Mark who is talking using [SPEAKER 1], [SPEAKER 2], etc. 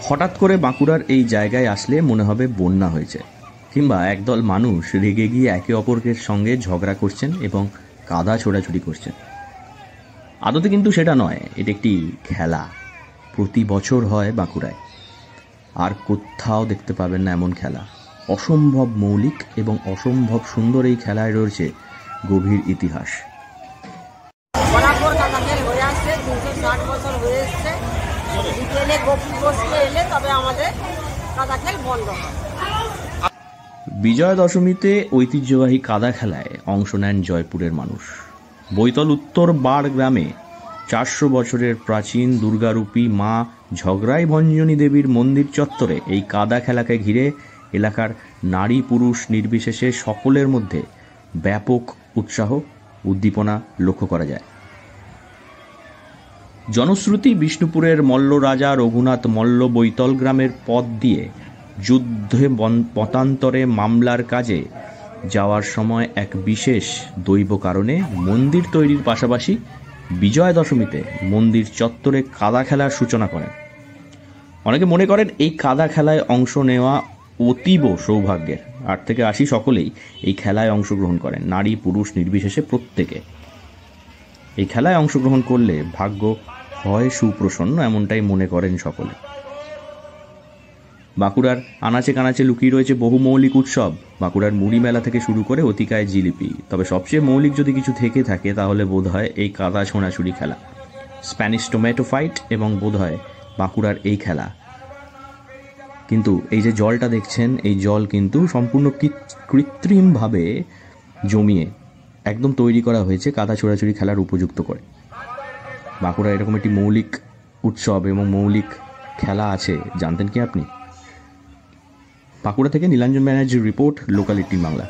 [SPEAKER 1] হঠাৎ করে বাঁকুড়ার এই জায়গায় আসলে মনে হবে বন্যা হয়েছে, কিংবা একদল মানুষ রেগে গিয়ে একে অপরের সঙ্গে ঝগড়া করছেন এবং কাদা ছোড়াছুড়ি করছেন। আদতে কিন্তু সেটা নয়, এটা একটি খেলা। প্রতি বছর হয় বাঁকুড়ায়, আর কোথাও দেখতে পাবেন না এমন খেলা। অসম্ভব মৌলিক এবং অসম্ভব সুন্দর এই খেলায় রয়েছে গভীর ইতিহাস। বিজয়া দশমীতে ঐতিহ্যবাহী কাদা খেলায় অংশ নেন জয়পুরের মানুষ। বৈতল উত্তর বাড় গ্রামে 400 বছরের প্রাচীন দুর্গারূপী মা ঝগড়াই ভঞ্জনী দেবীর মন্দির চত্বরে এই কাদা খেলাকে ঘিরে এলাকার নারী পুরুষ নির্বিশেষে সকলের মধ্যে ব্যাপক উৎসাহ উদ্দীপনা লক্ষ্য করা যায়। জনশ্রুতি, বিষ্ণুপুরের মল্ল রাজা রঘুনাথ মল্ল বৈতল গ্রামের পথ দিয়ে যুদ্ধে মতান্তরে মামলার কাজে যাওয়ার সময় এক বিশেষ দৈব কারণে মন্দির তৈরির পাশাপাশি বিজয়া দশমীতে মন্দির চত্বরে কাদা খেলার সূচনা করেন। অনেকে মনে করেন এই কাদা খেলায় অংশ নেওয়া অতীব সৌভাগ্যের। 8 থেকে 80 সকলেই এই খেলায় অংশগ্রহণ করেন, নারী পুরুষ নির্বিশেষে প্রত্যেকে। এই খেলায় অংশগ্রহণ করলে ভাগ্য হয় সুপ্রসন্ন, এমনটাই মনে করেন সকলে। বাঁকুড়ার আনাচে কানাচে লুকিয়ে রয়েছে বহু মৌলিক উৎসব। বাঁকুড়ার মুড়ি মেলা থেকে শুরু করে অতিকায় জিলিপি। তবে সবচেয়ে মৌলিক যদি কিছু থেকে থাকে তাহলে বোধ হয় এই কাদা ছোঁড়াছুড়ি খেলা, স্প্যানিশ টমেটো ফাইট, এবং বোধ হয় বাঁকুড়ার এই খেলা। কিন্তু এই যে জলটা দেখছেন, এই জল কিন্তু সম্পূর্ণ কৃত্রিমভাবে জমিয়ে একদম তৈরি করা হয়েছে কাদা ছোড়াছুড়ি খেলার উপযুক্ত করে। বাঁকুড়া এরকম একটি মৌলিক উৎসব এবং মৌলিক খেলা আছে, জানতেন কি আপনি? বাঁকুড়া থেকে নীলাঞ্জন ব্যানার্জির রিপোর্ট, লোকাল 18 বাংলা।